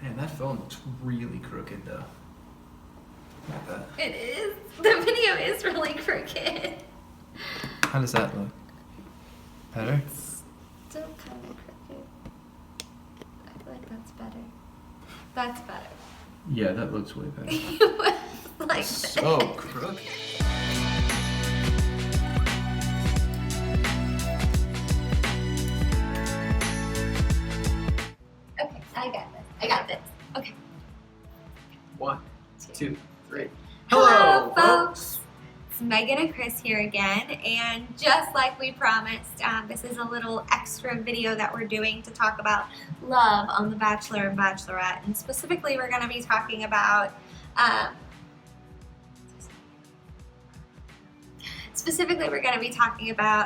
Man, that phone looks really crooked though. Look at that. It is. The video is really crooked. How does that look? Better? It's still kind of crooked. I feel like that's better. That's better. Yeah, that looks way better. You was like So that. crooked. Okay, I got this. Okay. 1, 2, 3. Hello, folks. It's Megan and Chris here again, and just like we promised, this is a little extra video that we're doing to talk about love on The Bachelor and Bachelorette, and specifically we're going to be talking about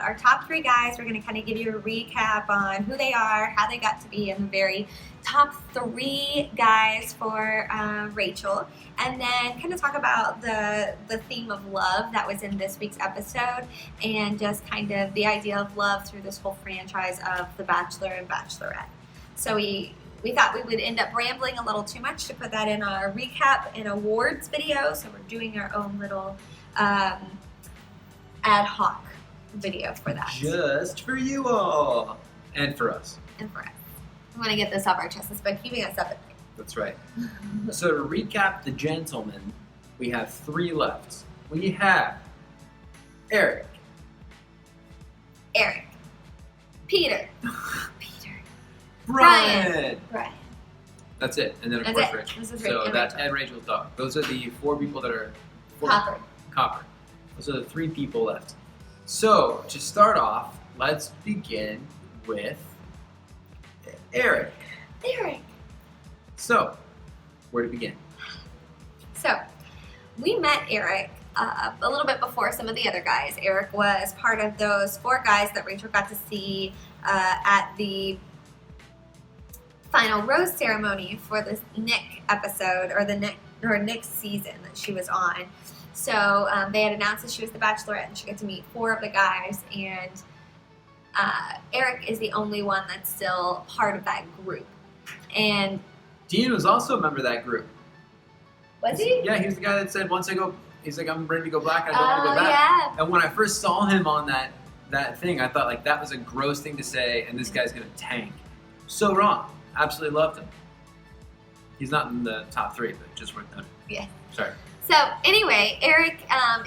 our top 3 guys. We're going to kind of give you a recap on who they are, how they got to be in the very top 3 guys for Rachel, and then kind of talk about the theme of love that was in this week's episode, and just kind of the idea of love through this whole franchise of The Bachelor and Bachelorette. So we thought we would end up rambling a little too much to put that in our recap and awards video, so we're doing our own little ad hoc video for that. Just for you all. And for us. And for us. We want to get this off our chests. It's been keeping us up at night. That's right. So to recap the gentlemen, we have 3 left. We have Eric. Eric. Peter. Bryan. Bryan. That's it. And then of That's course it. Rachel. This is So Rachel. that's and Rachel's dog. Those are the 4 people that are Copper. Those are the 3 people left. So to start off, let's begin with Eric. Eric. So, where to begin? So, we met Eric a little bit before some of the other guys. Eric was part of those 4 guys that Rachel got to see at the final rose ceremony for this Nick episode, or Nick season that she was on. So they had announced that she was the Bachelorette, and she got to meet 4 of the guys, and Eric is the only one that's still part of that group. And Dean was also a member of that group. was he? Yeah, he was the guy that said once I go, he's like, I'm ready to go black, I don't want to go back. Yeah. And when I first saw him on that thing, I thought like that was a gross thing to say, and this guy's gonna tank. So wrong. Absolutely loved him. He's not in the top 3, but just worth noting. Yeah. Sorry. So anyway, Eric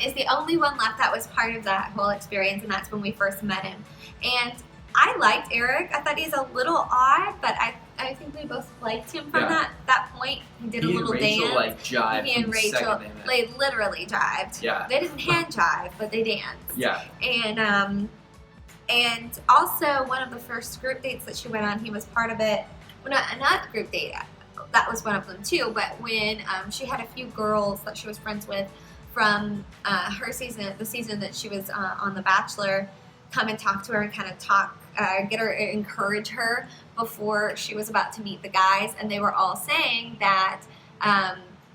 is the only one left that was part of that whole experience, and that's when we first met him. And I liked Eric. I thought he's a little odd, but I think we both liked him from that point. He did a little dance. He and Rachel like jived. He and Rachel like literally jived. Yeah. They didn't hand jive, but they danced. Yeah. And also one of the first group dates that she went on, he was part of it. Well, not group date. That was one of them too. But when she had a few girls that she was friends with from her season, the season that she was on The Bachelor, come and talk to her and kind of encourage her before she was about to meet the guys, and they were all saying that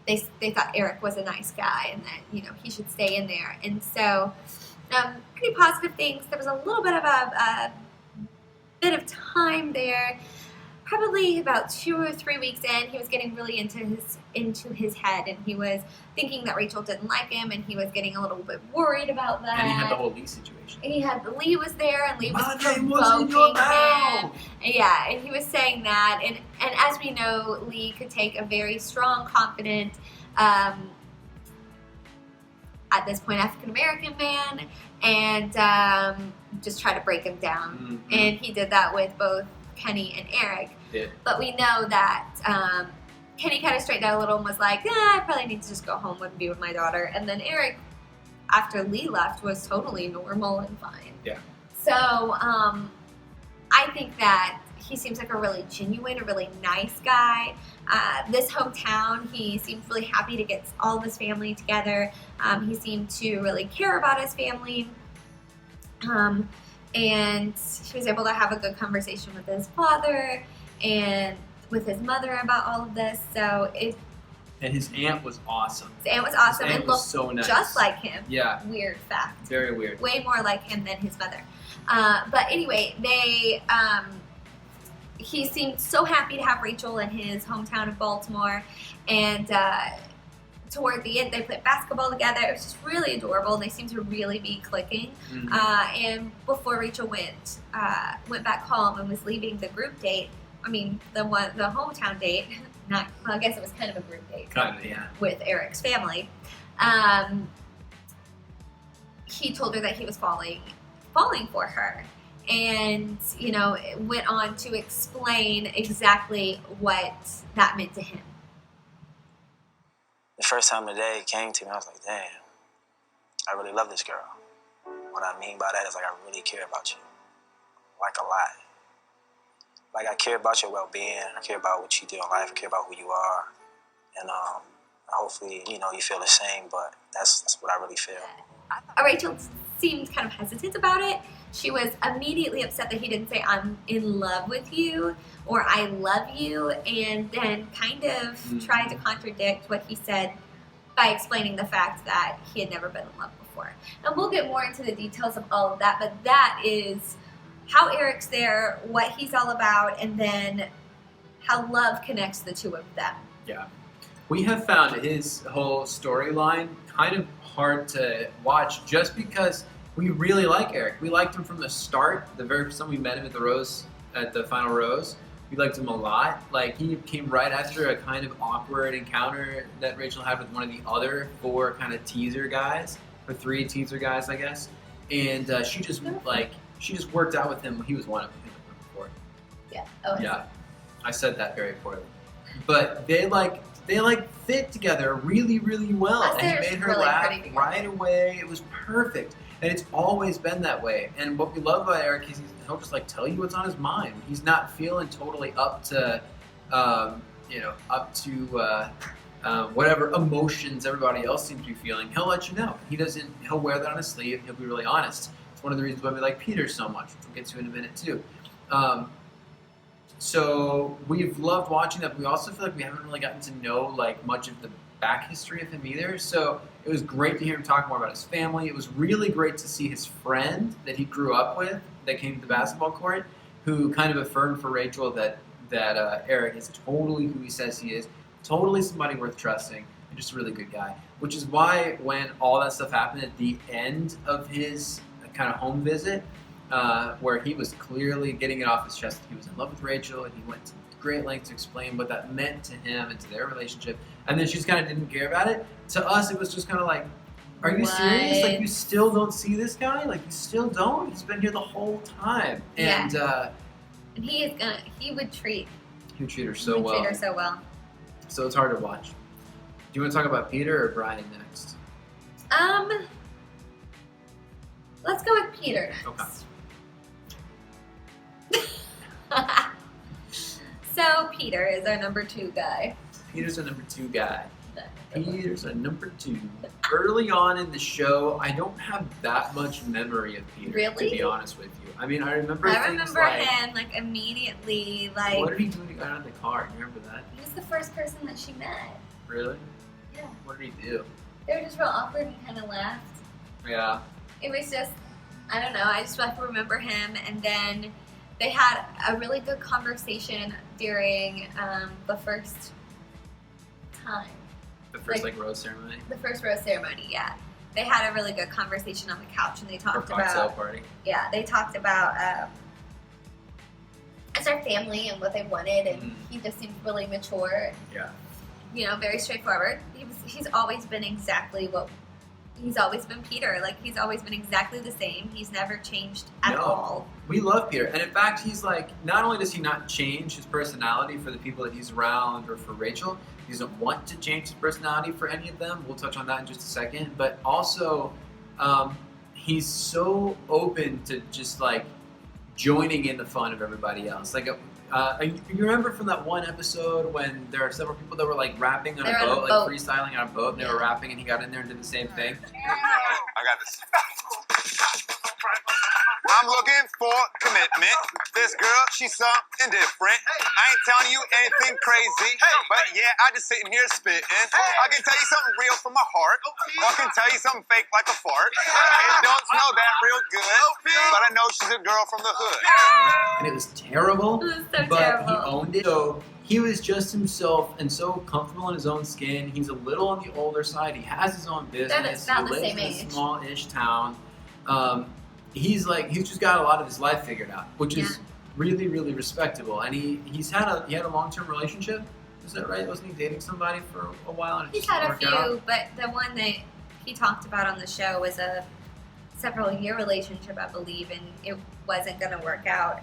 they thought Eric was a nice guy and that he should stay in there. And so pretty positive things. There was a little bit of a bit of time there. Probably about 2 or 3 weeks in, he was getting really into his head, and he was thinking that Rachel didn't like him, and he was getting a little bit worried about that. And he had the whole Lee situation. And Lee was there, and Lee was provoking him. Yeah, and he was saying that, and as we know, Lee could take a very strong, confident, at this point African American man, and just try to break him down. Mm-hmm. And he did that with both Kenny and Eric. Yeah. But we know that Kenny kind of straightened out a little and was like, I probably need to just go home and be with my daughter. And then Eric, after Lee left, was totally normal and fine. Yeah. So I think that he seems like a really genuine, a really nice guy. This hometown, he seemed really happy to get all of his family together. He seemed to really care about his family. And he was able to have a good conversation with his father and with his mother about all of this. And his aunt was awesome. His aunt was awesome and looked so nice. just like him. Yeah. Weird fact. Very weird. Way more like him than his mother. But anyway, he seemed so happy to have Rachel in his hometown of Baltimore, and toward the end they played basketball together. It was just really adorable. They seemed to really be clicking. And before Rachel went back home and was leaving the group date, I mean the hometown date, well, I guess it was kind of a group date. Kind of, yeah. With Eric's family. He told her that he was falling for her. And, you know, went on to explain exactly what that meant to him. The first time the day came to me, I was like, damn, I really love this girl. What I mean by that is, like, I really care about you. Like, a lot. Like, I care about your well-being. I care about what you do in life. I care about who you are. And hopefully, you know, you feel the same, but that's what I really feel. Rachel seemed kind of hesitant about it. She was immediately upset that he didn't say, I'm in love with you, or I love you, and then kind of tried to contradict what he said by explaining the fact that he had never been in love before. And we'll get more into the details of all of that, but that is how Eric's there, what he's all about, and then how love connects the two of them. Yeah. We have found his whole storyline kind of hard to watch just because we really like Eric. We liked him from the start. The very first time we met him at the final rose, we liked him a lot. Like, he came right after a kind of awkward encounter that Rachel had with one of the other four kind of teaser guys, or three teaser guys, I guess. And she just worked out with him. He was one of them before. Yeah. Oh, yeah. I said that very poorly. But they fit together really, really well. And he made her really laugh right away. It was perfect. And it's always been that way. And what we love about Eric is he'll just like tell you what's on his mind. He's not feeling totally up to whatever emotions everybody else seems to be feeling. He'll let you know. He'll wear that on his sleeve. He'll be really honest. It's one of the reasons why we like Peter so much, which we'll get to in a minute too. So we've loved watching that, but we also feel like we haven't really gotten to know like much of the back history of him either. So it was great to hear him talk more about his family. It was really great to see his friend that he grew up with that came to the basketball court, who kind of affirmed for Rachel that Eric is totally who he says he is, totally somebody worth trusting, and just a really good guy. Which is why when all that stuff happened at the end of his kind of home visit, where he was clearly getting it off his chest that he was in love with Rachel, and he went to great lengths to explain what that meant to him and to their relationship, and then she just kind of didn't care about it. To us, it was just kind of like, are you serious? Like, you still don't see this guy? Like, you still don't? He's been here the whole time. And and he would treat her so well. So it's hard to watch. Do you want to talk about Peter or Bryan next? Let's go with Peter next. Okay. So Peter is our number 2 guy. Peter's a number 2 guy. Peter's a number 2. Early on in the show, I don't have that much memory of Peter, really? To be honest with you. I mean, I remember him like immediately, like... What did he do when he got out of the car? Do you remember that? He was the first person that she met. Really? Yeah. What did he do? They were just real awkward and kind of laughed. Yeah. It was just, I don't know, I just remember him, and then they had a really good conversation during the first time. The first rose ceremony? The first rose ceremony, yeah. They had a really good conversation on the couch, and they talked about... cocktail party. Yeah, they talked about as our family and what they wanted, and he just seemed really mature. And, yeah. You know, very straightforward. He's always been exactly what... He's always been Peter. Like, he's always been exactly the same. He's never changed at all. We love Peter. And in fact, he's like, not only does he not change his personality for the people that he's around or for Rachel, he doesn't want to change his personality for any of them. We'll touch on that in just a second. But also, he's so open to just like joining in the fun of everybody else. Like, you remember from that one episode when there are several people that were like rapping on a boat, like freestyling on a boat, and they were rapping, and he got in there and did the same thing? I got this. I'm looking for commitment. This girl, she's something different. I ain't telling you anything crazy, but yeah, I just sitting here spitting. I can tell you something real from my heart, or I can tell you something fake like a fart. It don't smell that real good, but I know she's a girl from the hood. And it was terrible, It was so but terrible. he owned it. So he was just himself and so comfortable in his own skin. He's a little on the older side. He has his own business. about He the lives same in a age. small-ish town. He's just got a lot of his life figured out, which is really, really respectable. And he had a long-term relationship. Is that right? Wasn't he dating somebody for a while? And it He's just had a didn't work out? few, but the one that he talked about on the show was a several-year relationship, I believe, and it wasn't going to work out.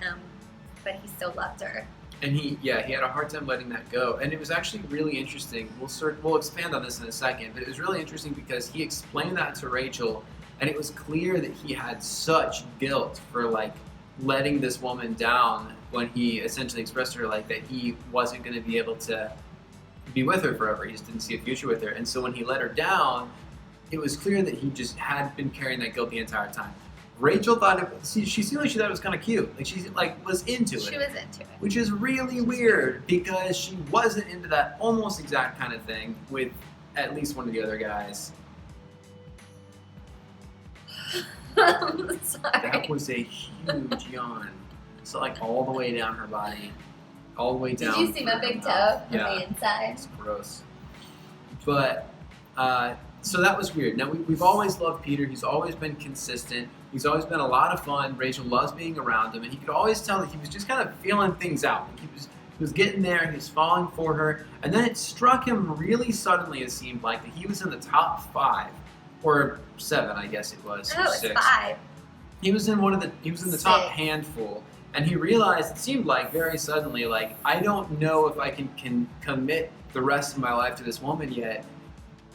But he still loved her. And he had a hard time letting that go. And it was actually really interesting. We'll expand on this in a second, but it was really interesting because he explained that to Rachel, and it was clear that he had such guilt for like letting this woman down when he essentially expressed to her like that he wasn't going to be able to be with her forever. He just didn't see a future with her. And so when he let her down, it was clear that he just had been carrying that guilt the entire time. Rachel thought she seemed like she thought it was kind of cute. Like she was into it. She was into it. Which is really weird because she wasn't into that almost exact kind of thing with at least one of the other guys. I'm sorry. That was a huge yawn. So like all the way down her body. All the way down. Did you see my through her big toe mouth. on the inside? It's gross. But, so that was weird. Now, we've always loved Peter. He's always been consistent. He's always been a lot of fun. Rachel loves being around him. And he could always tell that he was just kind of feeling things out. Like he was getting there. He was falling for her. And then it struck him really suddenly, it seemed like, that he was in the top 5. Or 7, I guess it was. Oh, or it's 6. 5. He was in the top 6. handful. And he realized, it seemed like very suddenly, like, I don't know if I can commit the rest of my life to this woman yet.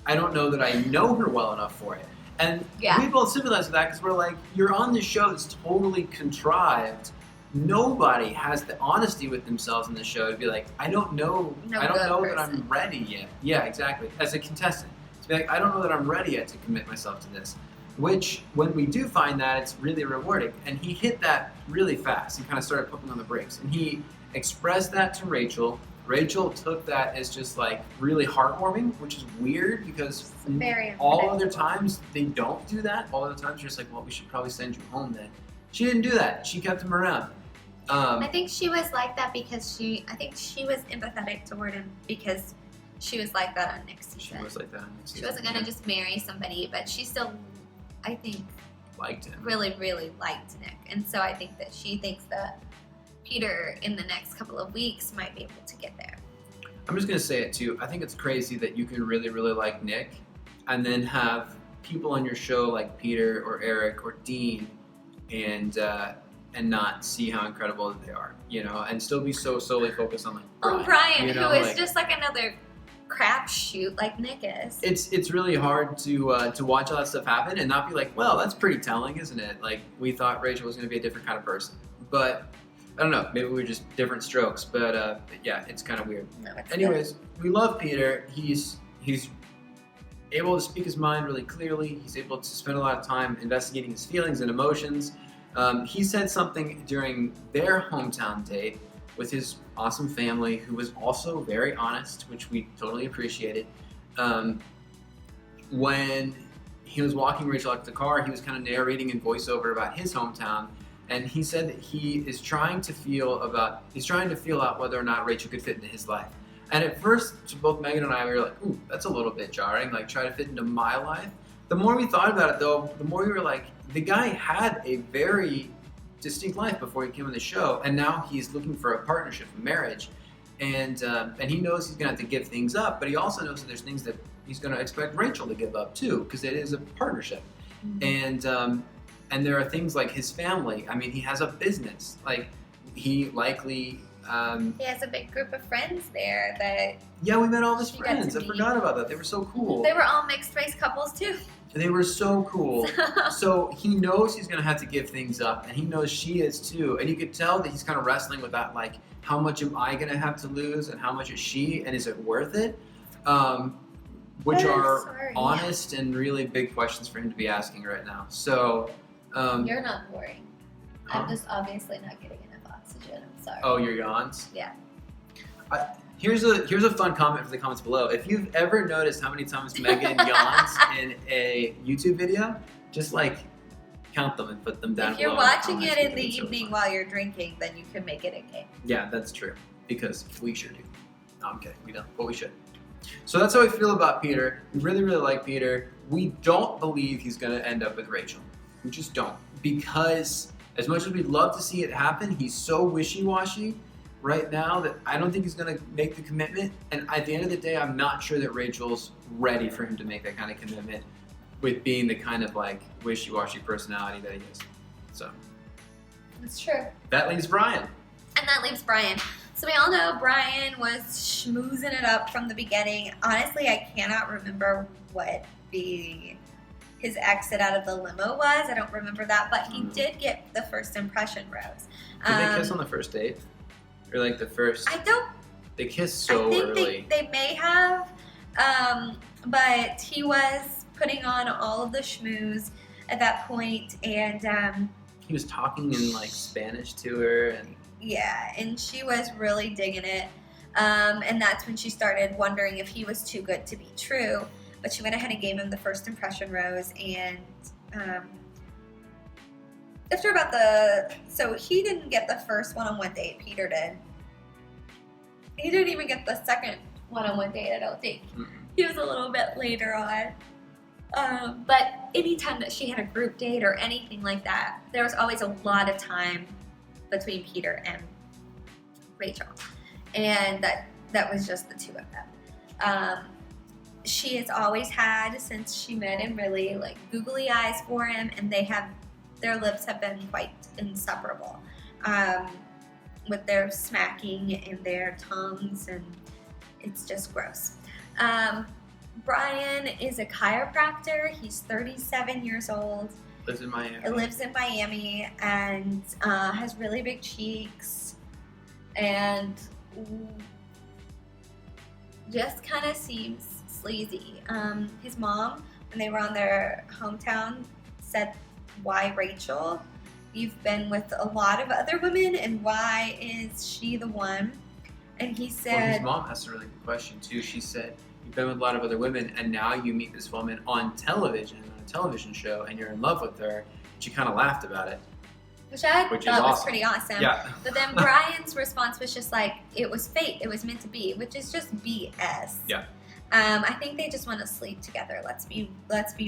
I don't know that I know her well enough for it. And we both sympathize with that because we're like, you're on this show that's totally contrived. Nobody has the honesty with themselves in the show to be like, I don't know that I'm ready yet. Yeah, exactly. As a contestant. To be like, I don't know that I'm ready yet to commit myself to this. Which, when we do find that, it's really rewarding. And he hit that really fast. He kind of started putting on the brakes. And he expressed that to Rachel. Rachel took that as just like really heartwarming, which is weird because all other times they don't do that. All other times you're just like, well, we should probably send you home then. She didn't do that. She kept him around. I think she was like that because she was empathetic toward him because she was like that on next season. She was like that on next season. She wasn't going to just marry somebody, but she still, I think, liked him. Really, really liked Nick. And so I think that she thinks that Peter in the next couple of weeks might be able to get there. I'm just going to say it too. I think it's crazy that you can really, really like Nick and then have people on your show like Peter or Eric or Dean and not see how incredible they are, and still be so solely focused on like Bryan, who is just like another crapshoot like Nick is. It's really hard to watch all that stuff happen and not be like, well, that's pretty telling, isn't it? Like we thought Rachel was going to be a different kind of person, but I don't know. Maybe we're just different strokes, but yeah, it's kind of weird. No, anyways, we love Peter. He's able to speak his mind really clearly. He's able to spend a lot of time investigating his feelings and emotions. He said something during their hometown date with his awesome family, who was also very honest, which we totally appreciated. When he was walking Rachel out to the car, he was kind of narrating in voiceover about his hometown, and he said that he is trying to feel out whether or not Rachel could fit into his life. And at first, both Megan and I, we were like, ooh, that's a little bit jarring, like try to fit into my life. The more we thought about it, though, the more we were like, the guy had a very distinct life before he came on the show, and now he's looking for a partnership, a marriage, and he knows he's gonna have to give things up, but he also knows that there's things that he's gonna expect Rachel to give up too, because it is a partnership. Mm-hmm. And there are things like his family. I mean, he has a business. Like he likely. He has a big group of friends there that. Yeah, we met all his friends. I forgot about that. They were so cool. They were all mixed race couples too. They were so cool. So he knows he's going to have to give things up, and he knows she is too. And you could tell that he's kind of wrestling with that, like, how much am I going to have to lose, and how much is she, and is it worth it? Which are honest and really big questions for him to be asking right now. So you're not boring. I'm just obviously not getting enough oxygen. I'm sorry. Oh, your yawns? Yeah. Here's a fun comment for the comments below. If you've ever noticed how many times Megan yawns in a YouTube video, just like count them and put them down. If you're below in the watching comments it in the because it's so evening fun. while you're drinking, then you can make it a game. Yeah, that's true. Because we sure do. No, I'm kidding. We don't, but we should. So that's how we feel about Peter. We really, really like Peter. We don't believe he's going to end up with Rachel. We just don't. Because as much as we'd love to see it happen, he's so wishy-washy right now that I don't think he's going to make the commitment. And at the end of the day, I'm not sure that Rachel's ready for him to make that kind of commitment with being the kind of like wishy-washy personality that he is. So That's true. that leaves Bryan. And that leaves Bryan. So we all know Bryan was schmoozing it up from the beginning. Honestly, I cannot remember what his exit out of the limo was. I don't remember that, but he did get the first impression rose. Did they kiss on the first date? Or like the first? They kissed so I think early. they may have, but he was putting on all of the schmooze at that point, and he was talking in like Spanish to her, and yeah, and she was really digging it. And that's when she started wondering if he was too good to be true. But she went ahead and gave him the first impression rose, and so he didn't get the first one-on-one date. Peter did. He didn't even get the second one-on-one date, I don't think. He was a little bit later on. But anytime that she had a group date or anything like that, there was always a lot of time between Peter and Rachel. And that was just the two of them. She has always had, since she met him, really like googly eyes for him, and their lips have been quite inseparable. With their smacking and their tongues, and it's just gross. Bryan is a chiropractor. He's 37 years old. lives in Miami. Lives in Miami and has really big cheeks and just kind of seems sleazy. His mom, when they were on their hometown, said, "Why Rachel? You've been with a lot of other women, and why is she the one?" And he said, Well, his mom asked a really good question too. She said, "You've been with a lot of other women, and now you meet this woman on television, on a television show, and you're in love with her." She kind of laughed about it. which I Which is thought was awesome. pretty awesome. Yeah. But then Bryan's response was just like, "It was fate. It was meant to be," which is just BS. Yeah. I think they just want to sleep together. Let's be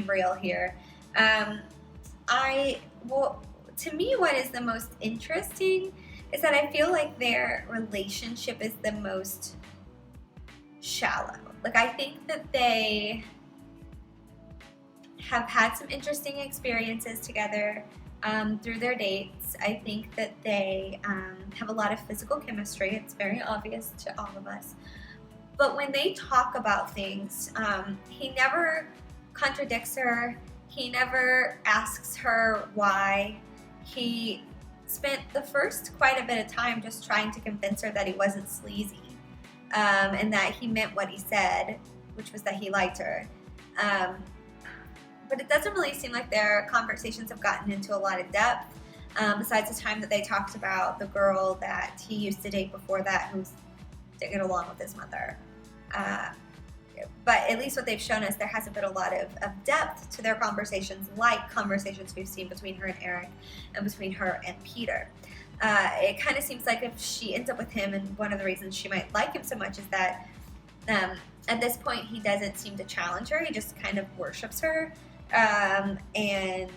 real here. To me, what is the most interesting is that I feel like their relationship is the most shallow. Like, I think that they have had some interesting experiences together through their dates. I think that they have a lot of physical chemistry. It's very obvious to all of us. But when they talk about things, he never contradicts her. He never asks her why. He spent the first quite a bit of time just trying to convince her that he wasn't sleazy, and that he meant what he said, which was that he liked her. But it doesn't really seem like their conversations have gotten into a lot of depth, besides the time that they talked about the girl that he used to date before that, who didn't get along with his mother. But at least what they've shown us, there hasn't been a lot of depth to their conversations, like conversations we've seen between her and Eric and between her and Peter. It kind of seems like if she ends up with him, and one of the reasons she might like him so much is that at this point he doesn't seem to challenge her. He just kind of worships her. And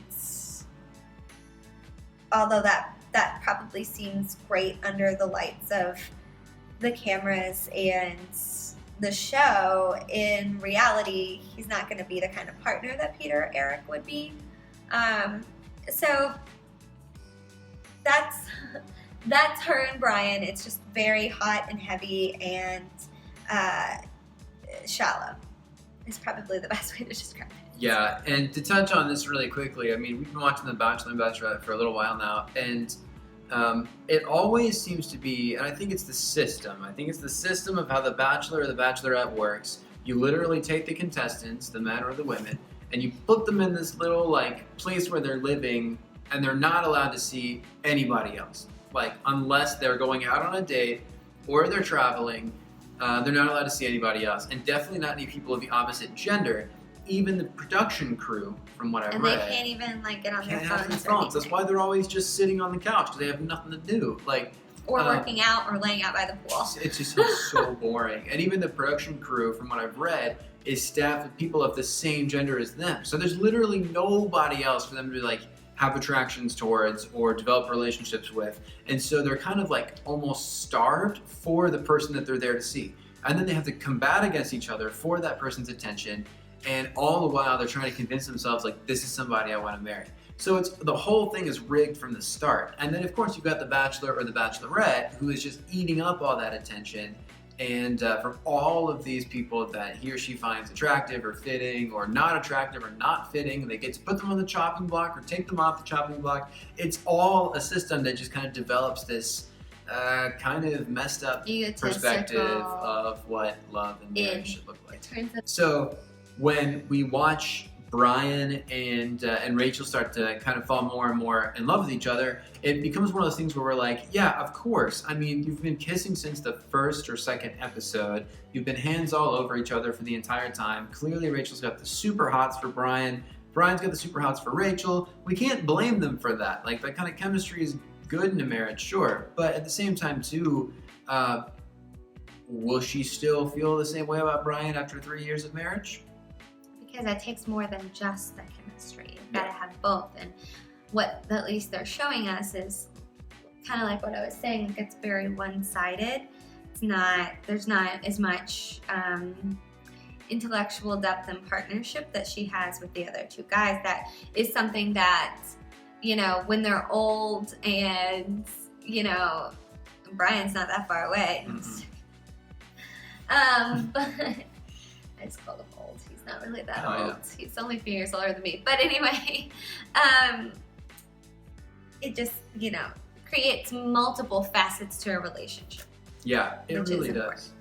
although that probably seems great under the lights of the cameras and the show, in reality, he's not going to be the kind of partner that Peter or Eric would be. So that's her and Bryan. It's just very hot and heavy and shallow is probably the best way to describe it. Yeah, and to touch on this really quickly, I mean, we've been watching The Bachelor and Bachelorette for a little while now, and it always seems to be, and I think it's the system. I think it's the system of how The Bachelor or The Bachelorette works. You literally take the contestants, the men or the women, and you put them in this little like place where they're living and they're not allowed to see anybody else. Like, unless they're going out on a date or they're traveling, they're not allowed to see anybody else, and definitely not any people of the opposite gender. Even the production crew, from what I've read, and they can't even like get on their can't have phones. their phones. That's why they're always just sitting on the couch, because they have nothing to do. Like, or working out or laying out by the pool. It's just so boring. And even the production crew, from what I've read, is staffed with people of the same gender as them. So there's literally nobody else for them to like have attractions towards or develop relationships with. And so they're kind of like almost starved for the person that they're there to see. And then they have to combat against each other for that person's attention. And all the while they're trying to convince themselves like, this is somebody I want to marry. So it's the whole thing is rigged from the start. And then of course you've got the Bachelor or the Bachelorette who is just eating up all that attention. And from all of these people that he or she finds attractive or fitting or not attractive or not fitting, they get to put them on the chopping block or take them off the chopping block. It's all a system that just kind of develops this kind of messed up perspective of what love and marriage should look like. So when we watch Bryan and Rachel start to kind of fall more and more in love with each other, it becomes one of those things where we're like, yeah, of course. I mean, you've been kissing since the first or second episode. You've been hands all over each other for the entire time. Clearly, Rachel's got the super hots for Bryan. Bryan's got the super hots for Rachel. We can't blame them for that. Like, that kind of chemistry is good in a marriage, sure. But at the same time, too, will she still feel the same way about Bryan after 3 years of marriage? Because it takes more than just the chemistry. You've got to have both. And what at least they're showing us is kind of like what I was saying, it's very one-sided. There's not as much intellectual depth and partnership that she has with the other two guys. That is something that, you know, when they're old and, you know, Bryan's not that far away. Mm-hmm. But I just called him old. He's not really that old. Yeah. He's only a few years older than me. But anyway, it just, you know, creates multiple facets to a relationship. Yeah, it really does.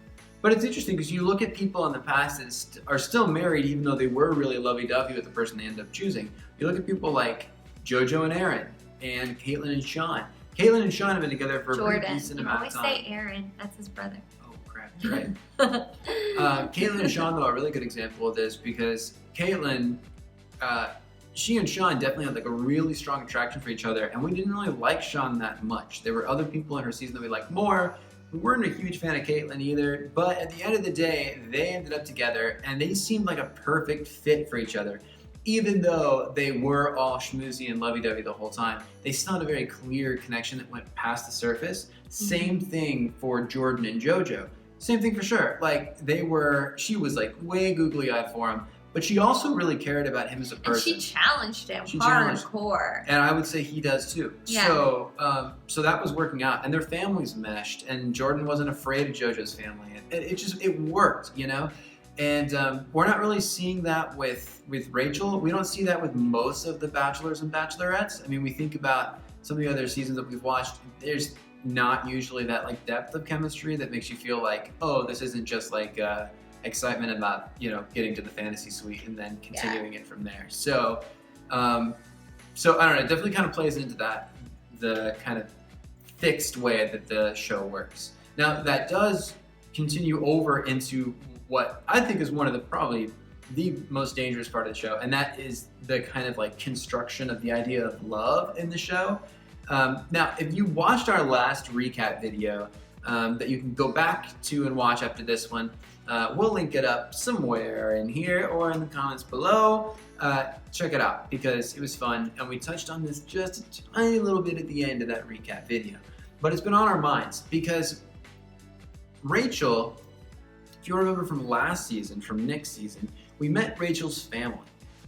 But it's interesting because you look at people in the past that are still married even though they were really lovey-dovey with the person they end up choosing. You look at people like JoJo and Aaron and Caitlyn and Sean. Caitlyn and Sean have been together for a pretty decent amount of time. I always say Aaron. That's his brother. Oh, crap. You're right. Caitlyn and Sean, though, are a really good example of this because Caitlyn, she and Sean definitely had like a really strong attraction for each other, and we didn't really like Sean that much. There were other people in her season that we liked more. We weren't a huge fan of Caitlyn either, but at the end of the day, they ended up together, and they seemed like a perfect fit for each other. Even though they were all schmoozy and lovey-dovey the whole time, they still had a very clear connection that went past the surface. Same thing for Jordan and JoJo. Same thing for sure. Like, she was like way googly-eyed for him, but she also really cared about him as a person. And she challenged him hardcore. And I would say he does too. Yeah. So that was working out, and their families meshed, and Jordan wasn't afraid of JoJo's family. It worked, you know? And we're not really seeing that with Rachel. We don't see that with most of the Bachelors and Bachelorettes. I mean, we think about some of the other seasons that we've watched. There's not usually that like depth of chemistry that makes you feel like, oh, this isn't just like excitement about, you know, getting to the fantasy suite and then continuing it from there. So I don't know. It definitely kind of plays into that, the kind of fixed way that the show works. Now that does continue over into what I think is one of probably the most dangerous part of the show, and that is the kind of like construction of the idea of love in the show. Now, if you watched our last recap video that you can go back to and watch after this one, we'll link it up somewhere in here or in the comments below. Check it out because it was fun, and we touched on this just a tiny little bit at the end of that recap video. But it's been on our minds because Rachel, if you remember from last season, from Nick's season, we met Rachel's family.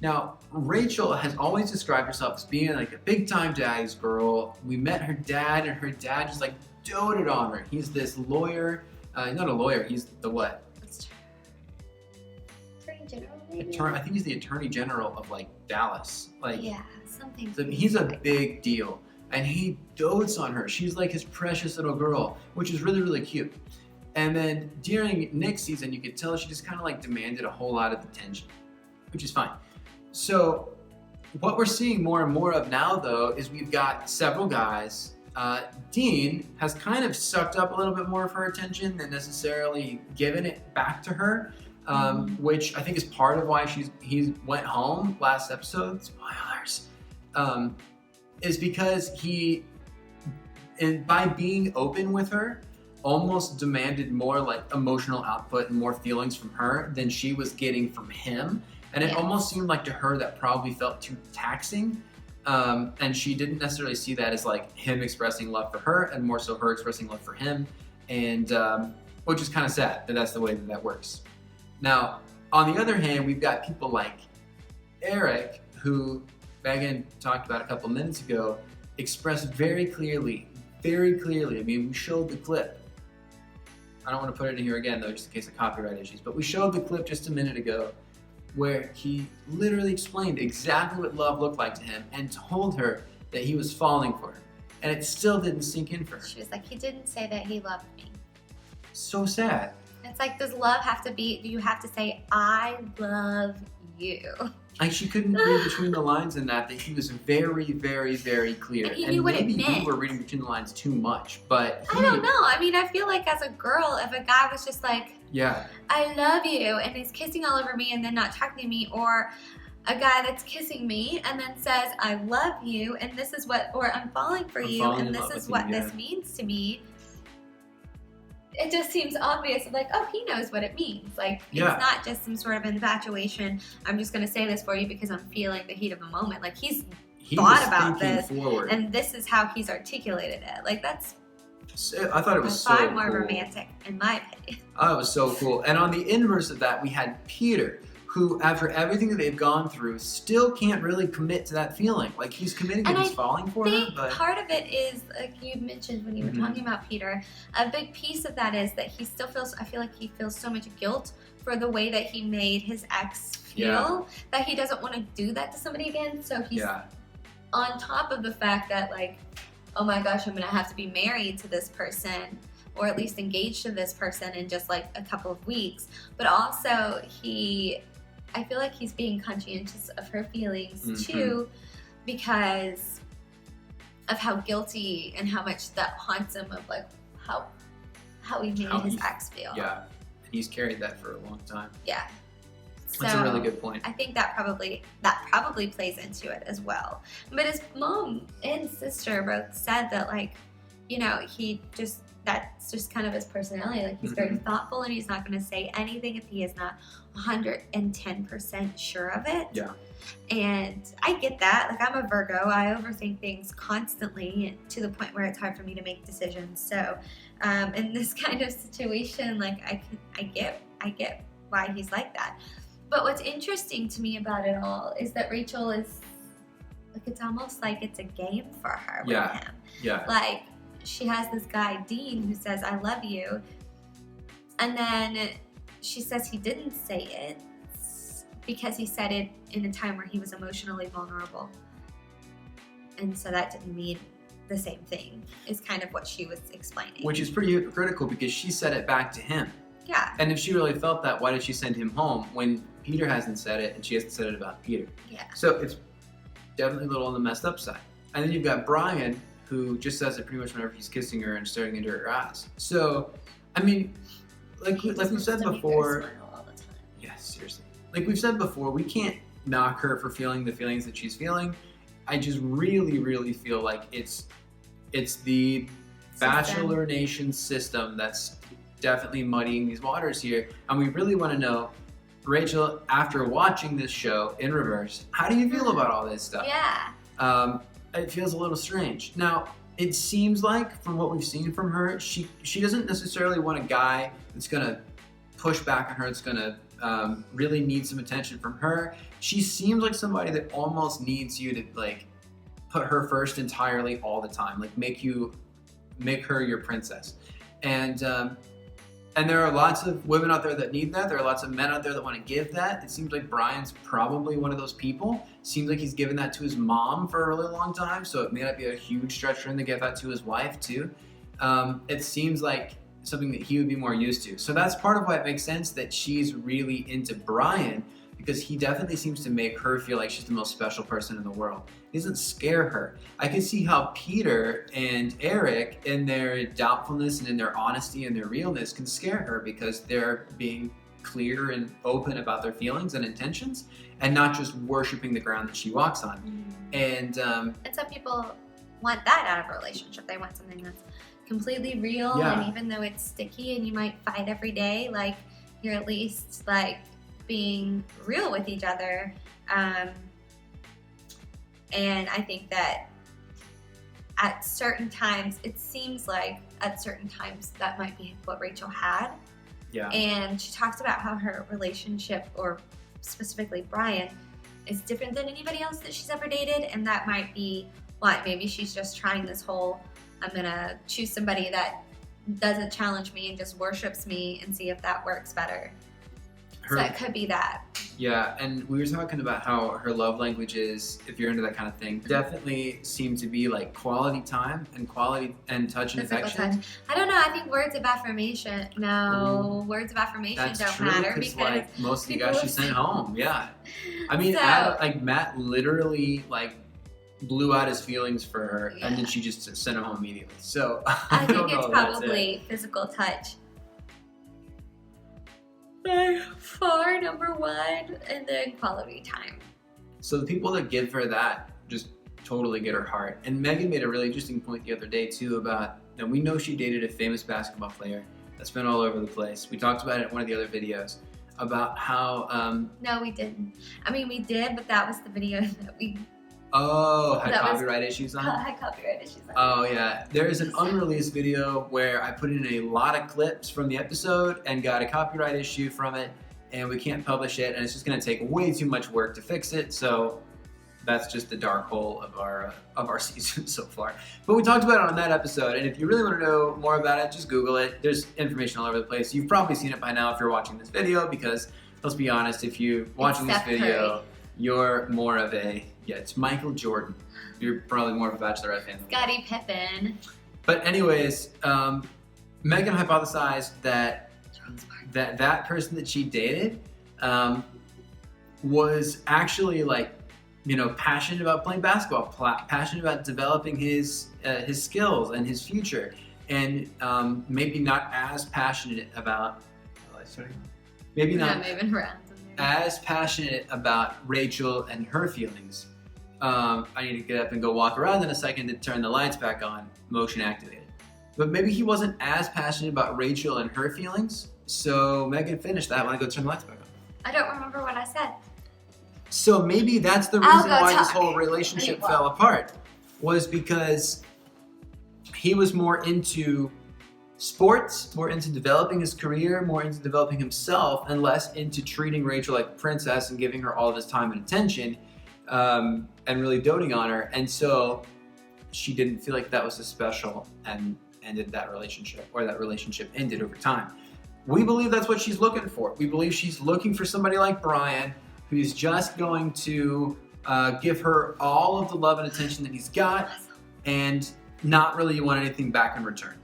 Now, Rachel has always described herself as being like a big-time daddy's girl. We met her dad, and her dad just like doted on her. He's this lawyer. He's not a lawyer. He's the what? Attorney General, maybe? I think he's the Attorney General of like Dallas. Like, yeah, something. So he's a big deal, and he dotes on her. She's like his precious little girl, which is really, really cute. And then during Nick's season, you could tell she just kind of like demanded a whole lot of attention, which is fine. So what we're seeing more and more of now, though, is we've got several guys. Dean has kind of sucked up a little bit more of her attention than necessarily given it back to her, which I think is part of why he went home last episode. Spoilers. Is because by being open with her, almost demanded more like emotional output and more feelings from her than she was getting from him. And it almost seemed like to her that probably felt too taxing. And she didn't necessarily see that as like him expressing love for her and more so her expressing love for him. And which is kind of sad that that's the way that works. Now, on the other hand, we've got people like Eric, who Megan talked about a couple minutes ago, expressed very clearly, I mean, we showed the clip. I don't want to put it in here again, though, just in case of copyright issues, but we showed the clip just a minute ago where he literally explained exactly what love looked like to him and told her that he was falling for her. And it still didn't sink in for her. She was like, he didn't say that he loved me. So sad. It's like, does love have to be, do you have to say, I love you? Like, she couldn't read between the lines in that he was very, very, very clear. And he knew what it meant. Maybe we were reading between the lines too much, but... I don't know. I mean, I feel like as a girl, if a guy was just like, yeah, I love you, and he's kissing all over me and then not talking to me, or a guy that's kissing me and then says, I love you, and this is what, or I'm falling for you, and this is what this means to me. It just seems obvious, like, oh, he knows what it means. Like, it's not just some sort of infatuation. I'm just going to say this for you because I'm feeling the heat of the moment. Like, he thought about this, and this is how he's articulated it. Like, that's I thought it was so far more cool. romantic, in my opinion. Oh, it was so cool. And on the inverse of that, we had Peter, who, after everything that they've gone through, still can't really commit to that feeling. Like, he's committing to he's falling for her, but... part of it is, like you mentioned when you were talking about Peter, a big piece of that is that he still feels, I feel like he feels so much guilt for the way that he made his ex feel, that he doesn't want to do that to somebody again. So he's on top of the fact that, like, oh my gosh, I'm going to have to be married to this person, or at least engaged to this person in just like a couple of weeks. But also I feel like he's being conscientious of her feelings too, because of how guilty and how much that haunts him, of like how he made his ex feel. Yeah, and he's carried that for a long time. Yeah. That's a really good point. I think that probably plays into it as well. But his mom and sister both said that, like, you know, that's just kind of his personality. Like, he's very thoughtful, and he's not going to say anything if he is not 110% sure of it. Yeah. And I get that. Like, I'm a Virgo. I overthink things constantly to the point where it's hard for me to make decisions. So, in this kind of situation, like, I get why he's like that. But what's interesting to me about it all is that Rachel is, like, it's almost like it's a game for her with him. Yeah. Like, she has this guy, Dean, who says, I love you. And then she says he didn't say it because he said it in a time where he was emotionally vulnerable. And so that didn't mean the same thing, is kind of what she was explaining. Which is pretty hypocritical because she said it back to him. Yeah. And if she really felt that, why did she send him home when Peter hasn't said it and she hasn't said it about Peter? Yeah. So it's definitely a little on the messed up side. And then you've got Bryan, who just says it pretty much whenever he's kissing her and staring into her eyes. So, I mean, like we've said before. All the time. Yes, seriously. Like we've said before, we can't knock her for feeling the feelings that she's feeling. I just really, really feel like it's the Bachelor Nation system that's definitely muddying these waters here. And we really want to know, Rachel, after watching this show in reverse, how do you feel about all this stuff? Yeah. It feels a little strange. Now, it seems like, from what we've seen from her, she doesn't necessarily want a guy that's going to push back on her, that's going to really need some attention from her. She seems like somebody that almost needs you to, like, put her first entirely all the time. Like, make her your princess. And there are lots of women out there that need that. There are lots of men out there that want to give that. It seems like Bryan's probably one of those people. Seems like he's given that to his mom for a really long time, so it may not be a huge stretch for him to give that to his wife too. It seems like something that he would be more used to. So that's part of why it makes sense that she's really into Bryan, because he definitely seems to make her feel like she's the most special person in the world. He doesn't scare her. I can see how Peter and Eric, in their doubtfulness and in their honesty and their realness, can scare her because they're being clear and open about their feelings and intentions and not just worshiping the ground that she walks on. And some people want that out of a relationship. They want something that's completely real, and even though it's sticky and you might fight every day, like you're at least like being real with each other. And I think that at certain times, it seems like at certain times that might be what Rachel had. Yeah. And she talks about how her relationship, or specifically Bryan, is different than anybody else that she's ever dated, and that might be why. Maybe she's just trying this whole, I'm gonna choose somebody that doesn't challenge me and just worships me and see if that works better. So it could be that. Yeah, and we were talking about how her love language is, if you're into that kind of thing, definitely seem to be like quality time and quality and touch and affection. Touch. I don't know. I think words of affirmation. No, words of affirmation don't matter because like most of the guys she sent home. Yeah, I mean, like Matt literally like blew out his feelings for her, and then she just sent him home immediately. So I think it's probably physical touch. By far number one, and then quality time. So the people that give her that just totally get her heart. And Megan made a really interesting point the other day too about, and we know she dated a famous basketball player that's been all over the place. We talked about it in one of the other videos about how no, we didn't. I mean, we did, but that was the video that we had copyright issues on? Had copyright issues on. Oh yeah. There is an unreleased video where I put in a lot of clips from the episode and got a copyright issue from it, and we can't publish it, and it's just gonna take way too much work to fix it, so that's just the dark hole of our season so far. But we talked about it on that episode, and if you really want to know more about it, just Google it. There's information all over the place. You've probably seen it by now if you're watching this video, because let's be honest, if you're watching this video, you're more of a, it's Michael Jordan. You're probably more of a Bachelorette fan. Scottie Pippen. But anyways, Megan hypothesized that person that she dated was actually like, you know, passionate about playing basketball, passionate about developing his skills and his future, and maybe not as passionate about, as passionate about Rachel and her feelings. I need to get up and go walk around in a second to turn the lights back on, motion activated. But maybe he wasn't as passionate about Rachel and her feelings, so Megan finished that when I go turn the lights back on. I don't remember what I said. So maybe that's the reason why this whole relationship fell apart, was because he was more into sports, more into developing his career, more into developing himself, and less into treating Rachel like a princess and giving her all of his time and attention, and really doting on her. And so she didn't feel like that was as special and ended that relationship, or that relationship ended over time. We believe that's what she's looking for. We believe she's looking for somebody like Bryan, who's just going to give her all of the love and attention that he's got and not really want anything back in return.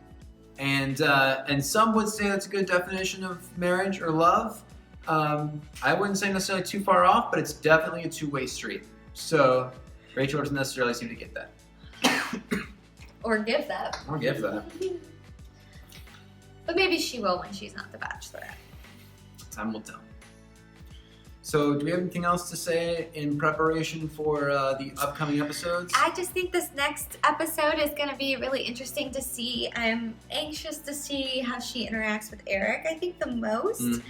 And some would say that's a good definition of marriage or love. I wouldn't say necessarily too far off, but it's definitely a two-way street. So Rachel doesn't necessarily seem to get that. Or give that. Or give that. But maybe she will when she's not the Bachelorette. Time will tell. So do we have anything else to say in preparation for the upcoming episodes? I just think this next episode is going to be really interesting to see. I'm anxious to see how she interacts with Eric, I think the most.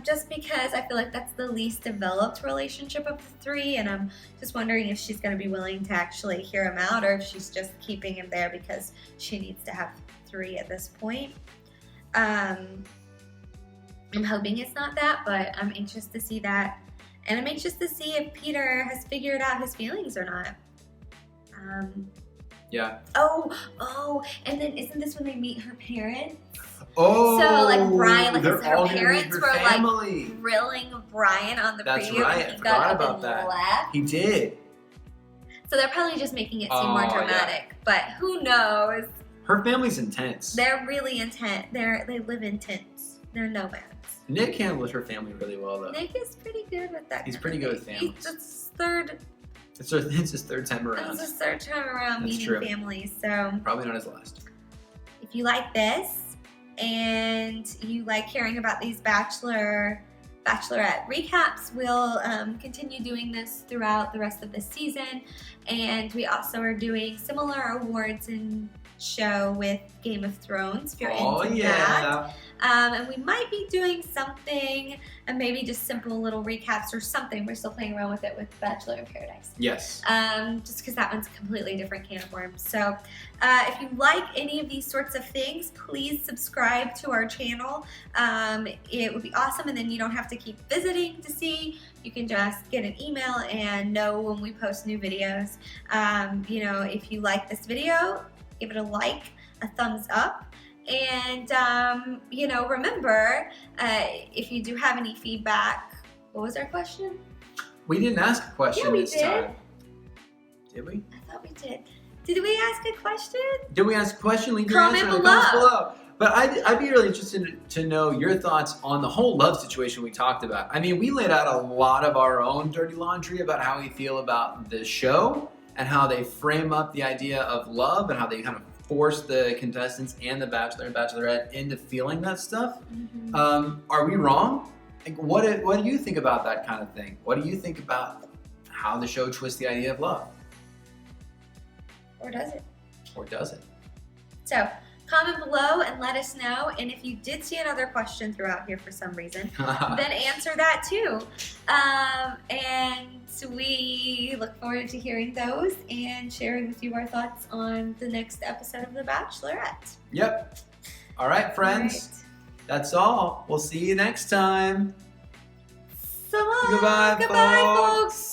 Just because I feel like that's the least developed relationship of the three, and I'm just wondering if she's going to be willing to actually hear him out, or if she's just keeping him there because she needs to have three at this point. I'm hoping it's not that, but I'm anxious to see that. And I'm anxious to see if Peter has figured out his feelings or not. Yeah. Oh, and then isn't this when they meet her parents? Oh, so like Bryan, like her parents were family. Like grilling Bryan on the That's preview. right. And he I got forgot up about and that. left. He did. So they're probably just making it seem more dramatic, but who knows? Her family's intense. They're really intense. They live in tents. they're nomads. Nick handles her family really well, though. Nick is pretty good with that. He's pretty good with families. It's his third time around. It's his third time around meeting families, so probably not his last. If you like this and you like hearing about these Bachelorette recaps, we'll continue doing this throughout the rest of the season, and we also are doing similar awards and show with Game of Thrones if you're into that. And we might be doing something, and maybe just simple little recaps or something. We're still playing around with it with Bachelor in Paradise. Yes. Just because that one's a completely different can of worms. So if you like any of these sorts of things, please subscribe to our channel. It would be awesome, and then you don't have to keep visiting to see. You can just get an email and know when we post new videos. If you like this video, give it a like, a thumbs up. And, remember, if you do have any feedback, what was our question? We didn't ask a question this time. Did we? I thought we did. Did we ask a question? Did we ask a question? Leave your answer in the comments below. But I'd be really interested to know your thoughts on the whole love situation we talked about. I mean, we laid out a lot of our own dirty laundry about how we feel about the show and how they frame up the idea of love and how they kind of force the contestants and the Bachelor and Bachelorette into feeling that stuff. Mm-hmm. Are we wrong? Like, what do you think about that kind of thing? What do you think about how the show twists the idea of love? Or does it? Or does it? So comment below and let us know. And if you did see another question throughout here for some reason, then answer that too. And we look forward to hearing those and sharing with you our thoughts on the next episode of The Bachelorette. Yep. All right, friends. That's all. We'll see you next time. So long. Goodbye, folks.